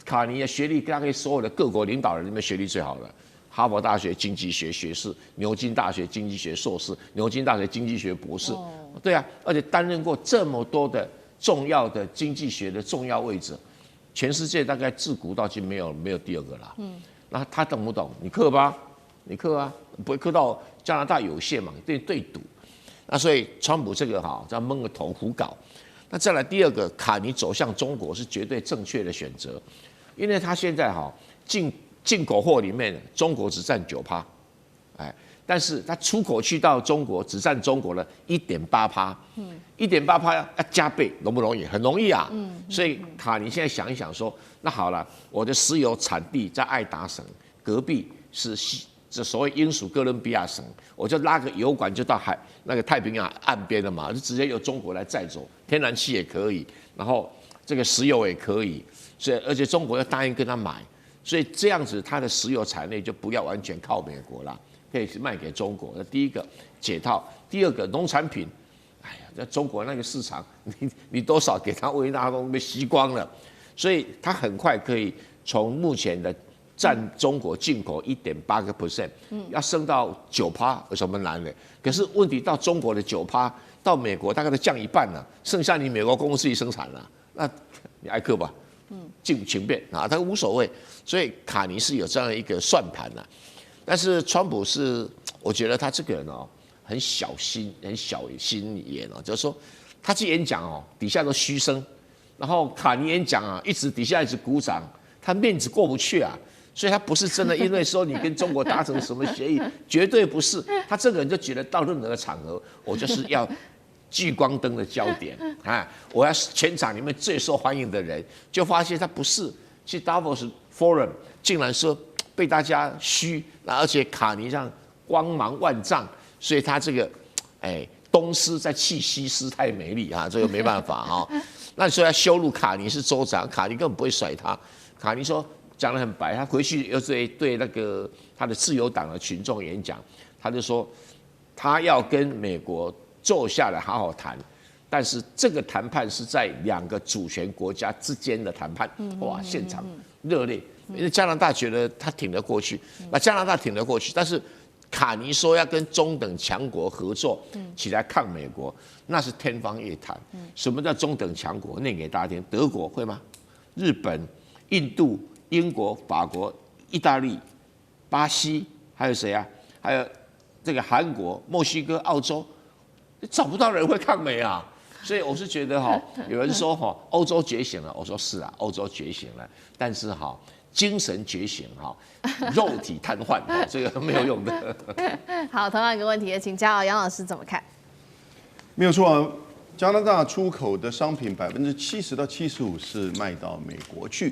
Speaker 2: 卡尼的学历大概所有的各国领导人里面学历最好的，哈佛大学经济学学士，牛津大学经济学硕士，牛津大学经济学博士。对啊，而且担任过这么多的重要的经济学的重要位置。全世界大概自古到今没有第二个啦。那他懂不懂？你克吧，你克啊，不会克到加拿大有限嘛，对赌。那所以川普这个这样蒙个头胡搞。那再来第二个，卡尼走向中国是绝对正确的选择，因为他现在进口货里面中国只占9%，但是他出口去到中国只占中国的1.8%，1.8%要加倍，容不容易？很容易啊。所以卡尼现在想一想说，那好了，我的石油产地在爱达省，隔壁是这所谓英属哥伦比亚省，我就拉个油管就到那个太平洋岸边了嘛，就直接由中国来载走，天然气也可以，然后这个石油也可以，所以而且中国要答应跟他买，所以这样子它的石油产业就不要完全靠美国啦。可以卖给中国，那第一个解套，第二个农产品，哎呀，在中国那个市场，你多少给他维纳都被吸光了，所以他很快可以从目前的占中国进口1.8%，要升到9%，有什么难的？可是问题到中国的9%，到美国大概都降一半了，剩下你美国公司自己生产了，那你爱克吧，请便啊，他无所谓，所以卡尼是有这样一个算盘的。但是川普我觉得他这个人很小心眼就是说他去演讲底下都嘘声，然后卡尼演讲底下一直鼓掌，他面子过不去啊，所以他不是真的因为说你跟中国达成什么协议，绝对不是，他这个人就觉得到任何的场合，我就是要聚光灯的焦点我要全场里面最受欢迎的人，就发现他不是，去 Davos Forum 竟然说。被大家嘘，而且卡尼上光芒万丈，所以他这个，东施在气西施太美丽这个没办法那你说要羞辱卡尼是州长，卡尼根本不会甩他。卡尼说讲得很白，他回去又对那个他的自由党的群众演讲，他就说他要跟美国坐下来好好谈，但是这个谈判是在2个主权国家之间的谈判。哇，现场热烈。因为加拿大觉得他挺得过去，加拿大挺得过去，但是卡尼说要跟中等强国合作起来抗美国，那是天方夜谭。什么叫中等强国？念给大家听，德国会吗？日本、印度、英国、法国、意大利、巴西，还有谁啊？还有这个韩国、墨西哥、澳洲，找不到人会抗美啊。所以我是觉得有人说欧洲觉醒了，我说是啊，欧洲觉醒了，但是精神觉醒肉体瘫痪这个没有用的。
Speaker 1: 好，同样一个问题，请教杨老师怎么看？
Speaker 3: 没有错啊，加拿大出口的商品70%到75%是卖到美国去。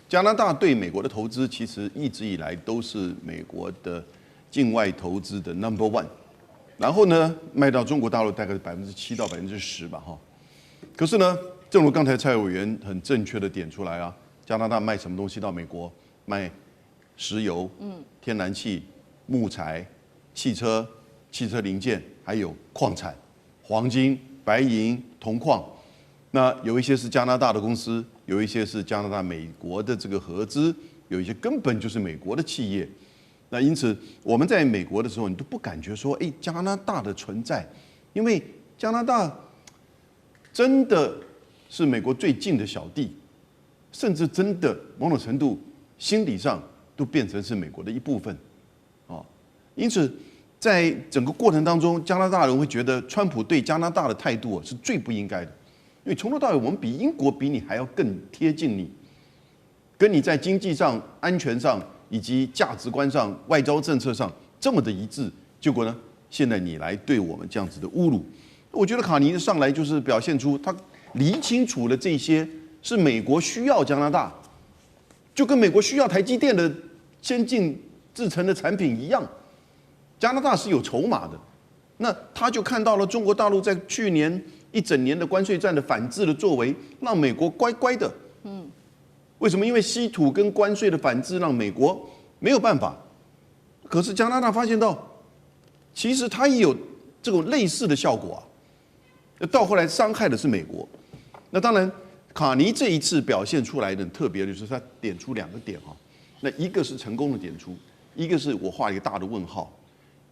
Speaker 3: 加拿大对美国的投资其实一直以来都是美国的境外投资的 No.1， 然后呢卖到中国大陆大概是7%到10%吧可是呢，正如刚才蔡委员很正确的点出来加拿大卖什么东西到美国？卖石油、天然气、木材、汽车零件，还有矿产、黄金、白银、铜矿。那有一些是加拿大的公司，有一些是加拿大、美国的这个合资，有一些根本就是美国的企业。那因此，我们在美国的时候，你都不感觉说，加拿大的存在，因为加拿大真的是美国最近的小弟。甚至真的某种程度心理上都变成是美国的一部分因此在整个过程当中，加拿大人会觉得川普对加拿大的态度是最不应该的，因为从头到尾我们比英国比你还要更贴近你，跟你在经济上、安全上以及价值观上、外交政策上这么的一致，结果呢，现在你来对我们这样子的侮辱，我觉得卡尼上来就是表现出他理清楚了这些。是美国需要加拿大，就跟美国需要台积电的先进制成的产品一样，加拿大是有筹码的。那他就看到了中国大陆在去年1整年的关税战的反制的作为，让美国乖乖的。为为什么？因为稀土跟关税的反制让美国没有办法。可是加拿大发现到，其实它也有这种类似的效果啊。到后来伤害的是美国。那当然，卡尼这一次表现出来的很特别的就是他点出2个点哈。那一个是成功的点出，一个是我画一个大的问号，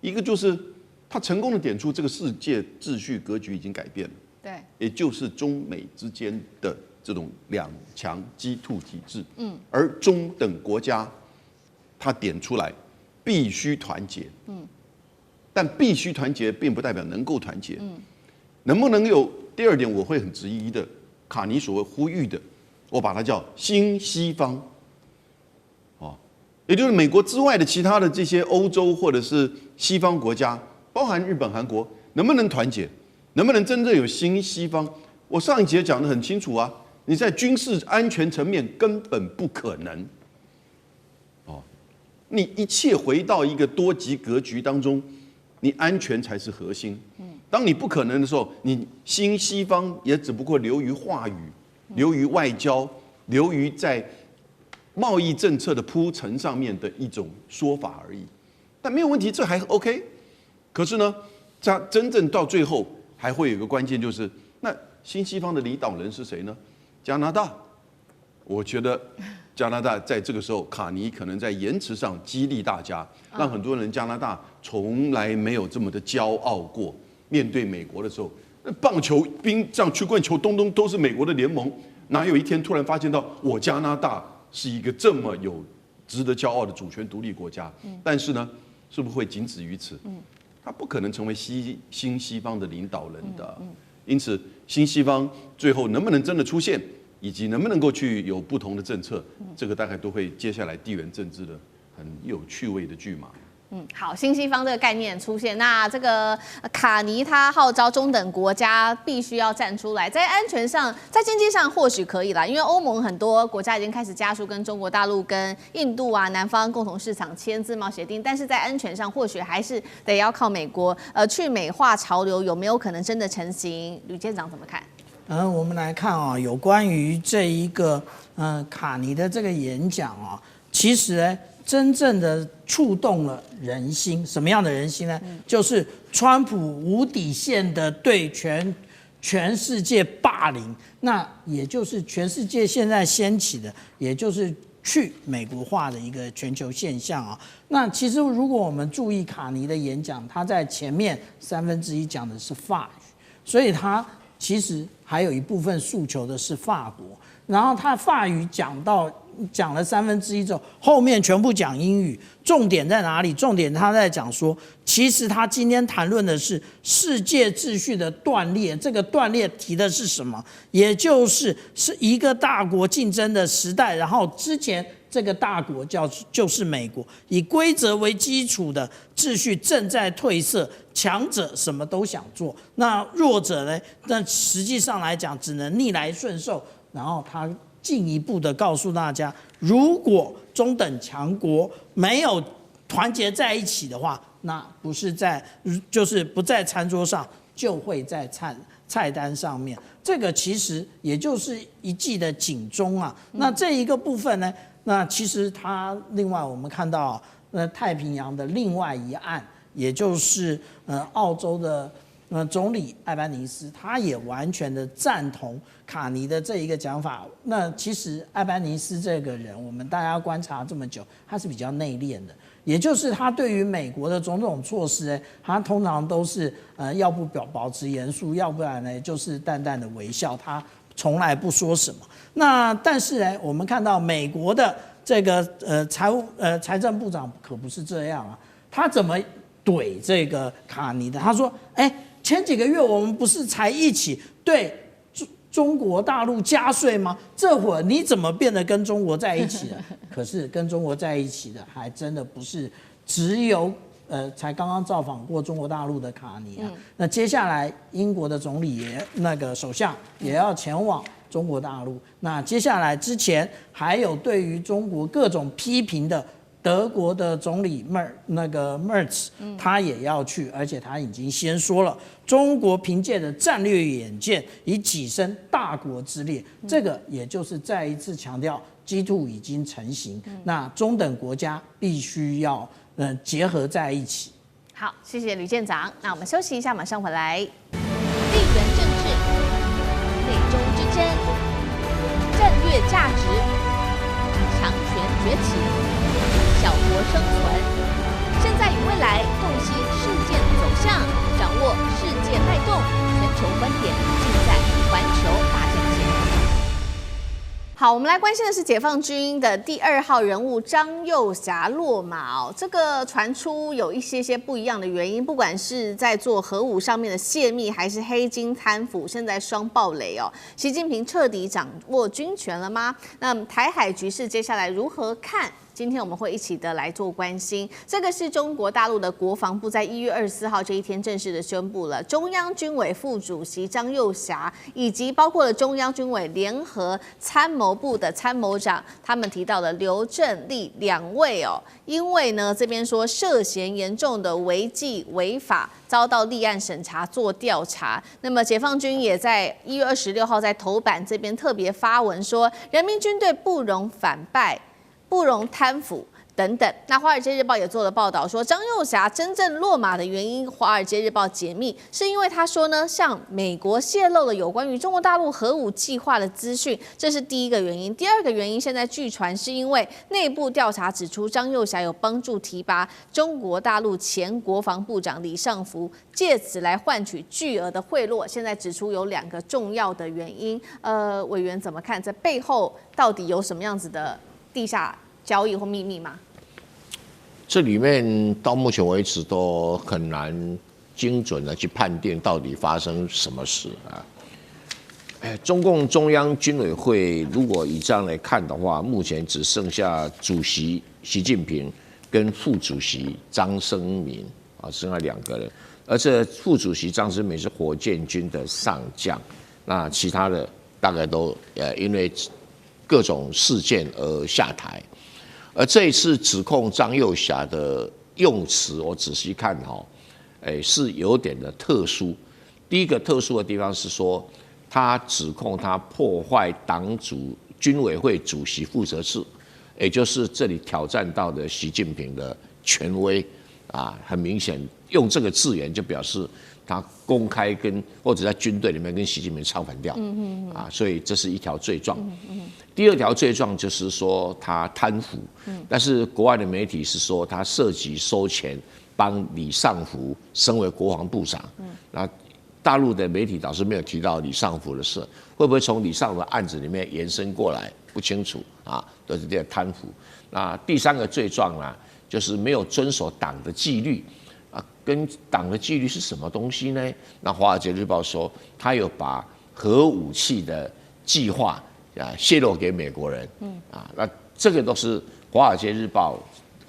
Speaker 3: 一个就是他成功的点出这个世界秩序格局已经改变了。
Speaker 1: 对，
Speaker 3: 也就是中美之间的这种2强G2体制，而中等国家，他点出来必须团结，但必须团结并不代表能够团结，能不能有第2点我会很质疑的，卡尼所谓呼吁的，我把它叫新西方，也就是美国之外的其他的这些欧洲或者是西方国家，包含日本、韩国，能不能团结？能不能真正有新西方？我上一节讲得很清楚啊，你在军事安全层面根本不可能。你一切回到一个多极格局当中，你安全才是核心。当你不可能的时候，你新西方也只不过流于话语，流于外交，流于在贸易政策的铺陈上面的一种说法而已。但没有问题，这还 OK。可是呢，它真正到最后，还会有一个关键，就是那新西方的领导人是谁呢？加拿大。我觉得加拿大在这个时候，卡尼可能在言辞上激励大家，让很多人加拿大从来没有这么的骄傲过。面对美国的时候，那棒球、冰上曲棍球，东东都是美国的联盟，哪有一天突然发现到我加拿大是一个这么有值得骄傲的主权独立国家？但是呢，是不是会仅止于此？他不可能成为新西方的领导人的，因此新西方最后能不能真的出现，以及能不能够去有不同的政策，这个大概都会接下来地缘政治的很有趣味的剧码。
Speaker 1: 好，新西方这个概念出现，那这个卡尼他号召中等国家必须要站出来，在安全上、在经济上或许可以啦，因为欧盟很多国家已经开始加速跟中国大陆、跟印度啊、南方共同市场签自贸协定，但是在安全上或许还是得要靠美国，去美化潮流有没有可能真的成型？吕舰长怎么看？
Speaker 4: 我们来看啊，有关于这一个卡尼的这个演讲啊，其实呢，真正的触动了人心。什么样的人心呢？就是川普无底线的对全世界霸凌，那也就是全世界现在掀起的，也就是去美国化的一个全球现象啊。那其实如果我们注意卡尼的演讲，他在前面1/3讲的是法语，所以他其实还有一部分诉求的是法国，然后他法语讲了1/3之后，后面全部讲英语。重点在哪里？重点他在讲说，其实他今天谈论的是世界秩序的断裂。这个断裂提的是什么？也就是一个大国竞争的时代，然后之前这个大国就是美国，以规则为基础的秩序正在褪色，强者什么都想做，那弱者呢？那实际上来讲，只能逆来顺受。然后他进一步的告诉大家，如果中等强国没有团结在一起的话，那就是不在餐桌上，就会在菜单上面。这个其实也就是一记的警钟啊。那这一个部分呢，那其实它另外我们看到，太平洋的另外一岸，也就是澳洲的总理艾班尼斯，他也完全的赞同卡尼的这一个讲法。那其实艾班尼斯这个人，我们大家观察这么久，他是比较内敛的，也就是他对于美国的种种措施，他通常都是要不保持严肃，要不然呢就是淡淡的微笑，他从来不说什么。那但是呢，我们看到美国的这个财政部长可不是这样啊，他怎么怼这个卡尼的？他说：“前几个月我们不是才一起对中国大陆加税吗？这会儿你怎么变得跟中国在一起了？可是跟中国在一起的还真的不是只有才刚刚造访过中国大陆的卡尼啊。那接下来英国的总理首相也要前往中国大陆。那接下来之前还有对于中国各种批评的。”德国的总理Merz，他也要去，而且他已经先说了，中国凭借着战略远见，以跻身大国之列，这个也就是再一次强调 G2已经成型，那中等国家必须要结合在一起。
Speaker 1: 好，谢谢吕舰长。那我们休息一下，马上回来。地缘政治、美中之争、战略价值、强权崛起、小国生存，现在与未来洞悉事件走向，掌握世界脉动，全球观点尽在环球大战线。好，我们来关心的是解放军的第2号人物张又侠落马哦。这个传出有一些不一样的原因，不管是在做核武上面的泄密，还是黑金贪腐，现在双爆雷哦。习近平彻底掌握军权了吗？那台海局势接下来如何看？今天我们会一起的来做关心，这个是中国大陆的国防部在1月24号这一天正式的宣布了，中央军委副主席张又侠以及包括了中央军委联合参谋部的参谋长，他们提到了刘振立2位哦，因为呢这边说涉嫌严重的违纪违法，遭到立案审查做调查。那么解放军也在1月26号在头版这边特别发文说，人民军队不容反败，不容贪腐等等。那《华尔街日报》也做了报道说，张又侠真正落马的原因，《华尔街日报》解密是因为他说呢，向美国泄露了有关于中国大陆核武计划的资讯，这是第一个原因。第二个原因，现在据传是因为内部调查指出，张又侠有帮助提拔中国大陆前国防部长李尚福，借此来换取巨额的贿赂。现在指出有2个重要的原因，委员怎么看？这背后到底有什么样子的地下交易或秘密吗？
Speaker 2: 这里面到目前为止都很难精准的去判定到底发生什么事啊。中共中央军委会如果以这样来看的话，目前只剩下主席习近平跟副主席张生民啊，剩下2个人。而这副主席张生民是火箭军的上将，那其他的大概都因为各种事件而下台。而这一次指控张又侠的用词，我仔细看是有点的特殊。第一个特殊的地方是说，他指控他破坏党组军委会主席负责制，也就是这里挑战到的习近平的权威啊，很明显用这个字眼就表示他公开或者在军队里面跟习近平唱反调，啊，所以这是一条罪状。第2条罪状就是说他贪腐，但是国外的媒体是说他涉及收钱帮李尚福升为国防部长，那大陆的媒体倒是没有提到李尚福的事，会不会从李尚福的案子里面延伸过来不清楚啊，都是这些贪腐。那第3个罪状呢，就是没有遵守党的纪律。跟党的纪律是什么东西呢？那《华尔街日报》说，他有把核武器的计划泄露给美国人，那这个都是《华尔街日报》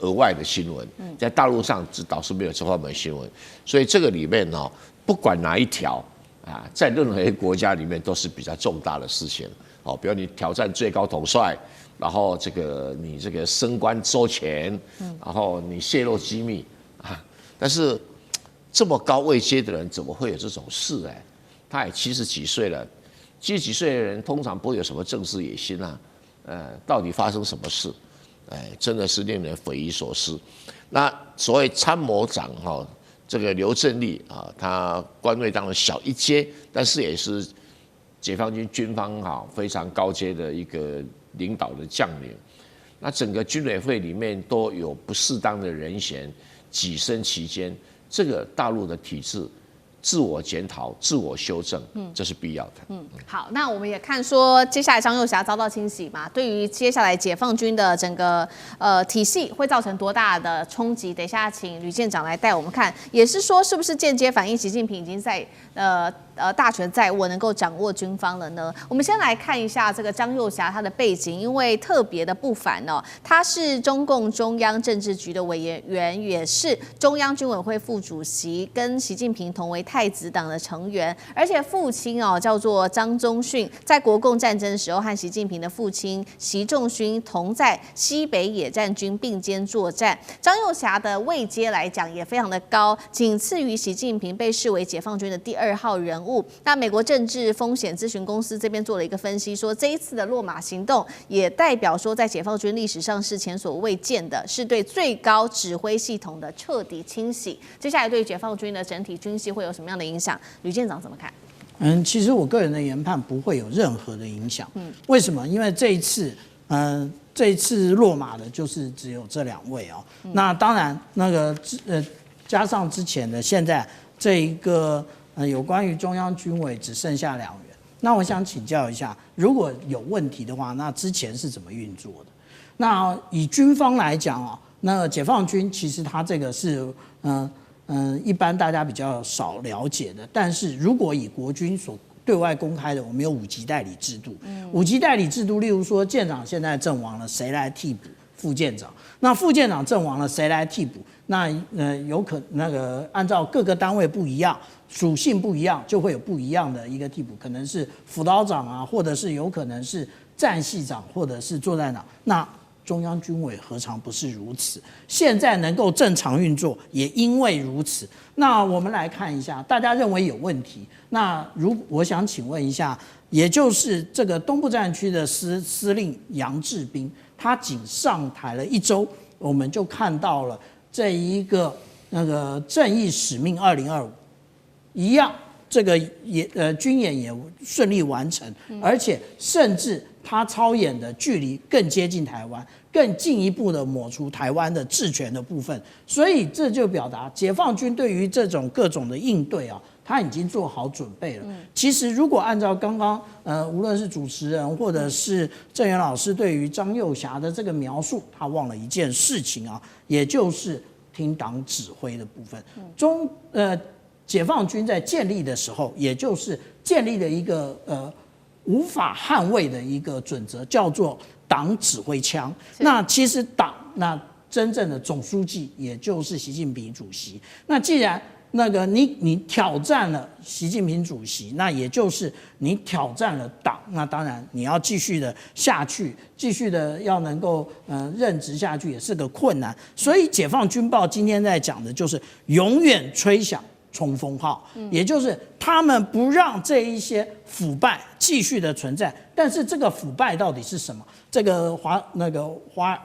Speaker 2: 额外的新闻，在大陆上倒是没有这方面的新闻，所以这个里面不管哪一条在任何一个国家里面都是比较重大的事情比如你挑战最高统帅，然后你这个升官收钱，然后你泄露机密但是这么高位阶的人怎么会有这种事？他也70几岁了，70几岁的人通常不会有什么政治野心啊。到底发生什么事？真的是令人匪夷所思。那所谓参谋长这个刘振立他官位当然小一阶，但是也是解放军军方非常高阶的一个领导的将领。那整个军委会里面都有不适当的人选跻身其间，这个大陆的体制自我检讨、自我修正，这是必要的。
Speaker 1: 好，那我们也看说，接下来张又侠遭到清洗嘛，对于接下来解放军的整个体系会造成多大的冲击？等一下请吕舰长来带我们看，也是说是不是间接反映习近平已经在大权在握，能够掌握军方了呢？我们先来看一下这个张又侠他的背景，因为特别的不凡他是中共中央政治局的委员，也是中央军委会副主席，跟习近平同为太子党的成员，而且父亲叫做张宗逊，在国共战争的时候和习近平的父亲习仲勋同在西北野战军并肩作战。张幼霞的位阶来讲也非常的高，仅次于习近平，被视为解放军的第2号人物。那美国政治风险咨询公司这边做了一个分析，说这一次的落马行动也代表说，在解放军历史上是前所未见的，是对最高指挥系统的彻底清洗。接下来对解放军的整体军系会有什么样的影响？吕舰长怎么看？
Speaker 4: 其实我个人的研判不会有任何的影响。为什么？因为这一次落马的就是只有这2位哦。那当然，加上之前的，现在这一个有关于中央军委只剩下2员。那我想请教一下，如果有问题的话，那之前是怎么运作的？那以军方来讲哦，那解放军其实它这个是一般大家比较少了解的。但是如果以国军所对外公开的，我们有5级代理制度。5级代理制度，例如说舰长现在阵亡了，谁来替补副舰长？那副舰长阵亡了，谁来替补？那有可按照各个单位不一样，属性不一样，就会有不一样的一个替补，可能是辅导长啊，或者是有可能是战系长，或者是作战长。那中央军委何尝不是如此？现在能够正常运作，也因为如此。那我们来看一下，大家认为有问题。那我想请问一下，也就是这个东部战区的司令杨志斌，他仅上台了1周，我们就看到了这一个正义使命2025一样，这个军演也顺利完成，而且甚至他操演的距离更接近台湾，更进一步的抹除台湾的治权的部分。所以这就表达解放军对于这种各种的应对啊，他已经做好准备了。其实如果按照刚刚无论是主持人或者是郑源老师对于张幼霞的这个描述，他忘了一件事情啊，也就是听党指挥的部分。解放军在建立的时候，也就是建立了一个无法捍卫的一个准则，叫做党指挥枪。那其实党真正的总书记也就是习近平主席。那既然你挑战了习近平主席，那也就是你挑战了党，那当然你要继续的下去，继续的要能够任职下去也是个困难。所以解放军报今天在讲的就是永远吹响冲锋号，也就是他们不让这一些腐败继续的存在。但是这个腐败到底是什么？这个华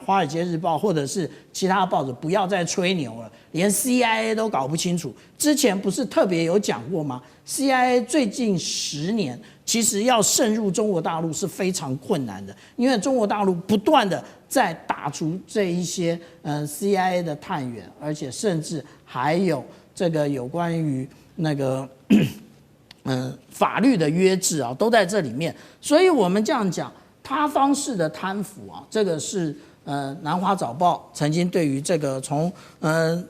Speaker 4: 尔街日报或者是其他报纸不要再吹牛了，连 CIA 都搞不清楚。之前不是特别有讲过吗？ CIA 最近10年其实要渗入中国大陆是非常困难的，因为中国大陆不断的在打除这一些CIA 的探员，而且甚至还有这个有关于法律的约制啊，都在这里面。所以我们这样讲，他方式的贪腐啊，这个是南华早报曾经对于这个从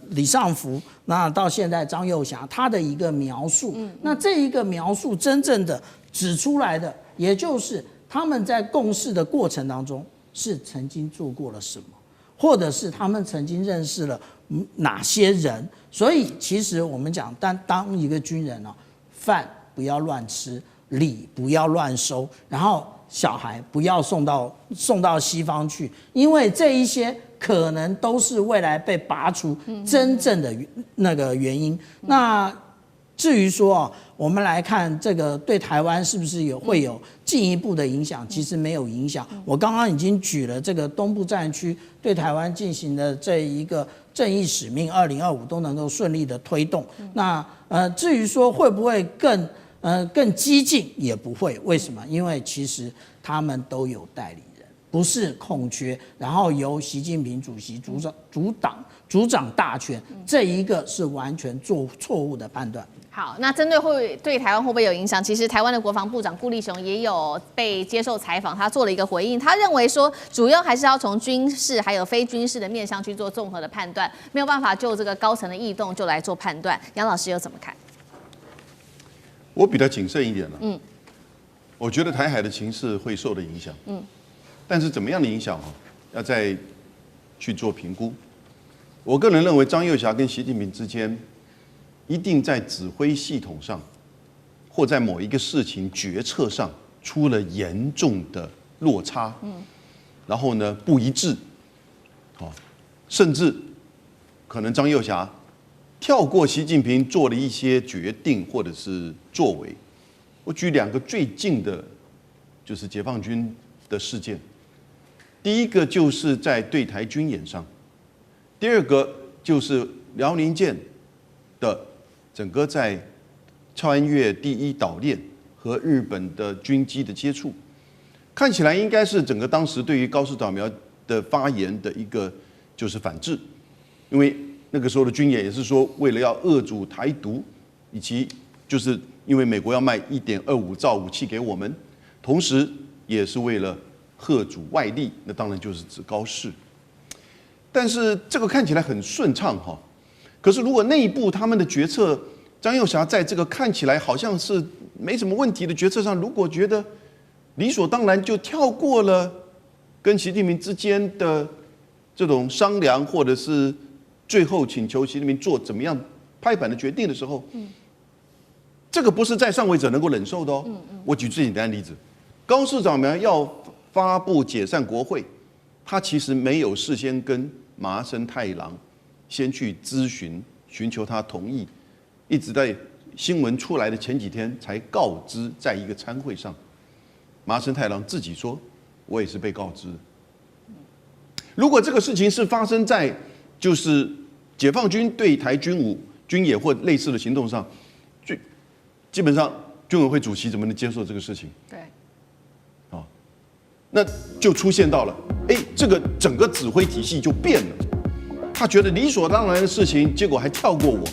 Speaker 4: 李尚福那到现在张幼霞他的一个描述。那这一个描述真正的指出来的，也就是他们在共事的过程当中是曾经做过了什么，或者是他们曾经认识了哪些人。所以其实我们讲，当一个军人啊，饭不要乱吃，礼不要乱收，然后小孩不要送到西方去，因为这一些可能都是未来被拔除真正的原因。那至于说我们来看这个对台湾是不是会有进一步的影响，其实没有影响。我刚刚已经举了这个东部战区对台湾进行的这一个正义使命2025都能够顺利的推动。那至于说会不会更激进，也不会。为什么？因为其实他们都有代理人，不是空缺，然后由习近平主席主掌大权，这一个是完全做错误的判断。
Speaker 1: 好，那针对对台湾会不会有影响？其实台湾的国防部长顾立雄也有被接受采访，他做了一个回应，他认为说主要还是要从军事还有非军事的面向去做综合的判断，没有办法就这个高层的异动就来做判断。杨老师又怎么看？
Speaker 3: 我比较谨慎一点了。我觉得台海的情势会受到影响。但是怎么样的影响要再去做评估。我个人认为张幼霞跟习近平之间一定在指挥系统上，或在某一个事情决策上出了严重的落差，然后呢不一致，甚至可能张又侠跳过习近平做了一些决定或者是作为。我举2个最近的，就是解放军的事件。第一个就是在对台军演上，第2个就是辽宁舰的整个在超安岳第1岛链和日本的军机的接触，看起来应该是整个当时对于高市早苗的发言的一个就是反制，因为那个时候的军演也是说为了要遏阻台独，以及就是因为美国要卖1.25兆武器给我们，同时也是为了嚇阻外力，那当然就是指高市。但是这个看起来很顺畅哈，可是如果内部他们的决策，张又侠在这个看起来好像是没什么问题的决策上，如果觉得理所当然就跳过了跟习近平之间的这种商量，或者是最后请求习近平做怎么样拍板的决定的时候，这个不是在上位者能够忍受的哦。我举最简单的例子，高市早苗要发布解散国会，他其实没有事先跟麻生太郎先去咨询，寻求他同意，一直在新闻出来的前几天才告知，在一个参会上，麻生太郎自己说，我也是被告知。如果这个事情是发生在就是解放军对台军武、军演或类似的行动上，基本上军委会主席怎么能接受这个事情？
Speaker 1: 对。
Speaker 3: 那就出现到了，这个整个指挥体系就变了。他觉得理所当然的事情，结果还跳过我。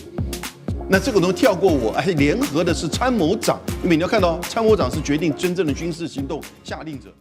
Speaker 3: 那这个东西跳过我，还联合的是参谋长，因为你要看到参谋长是决定真正的军事行动下令者。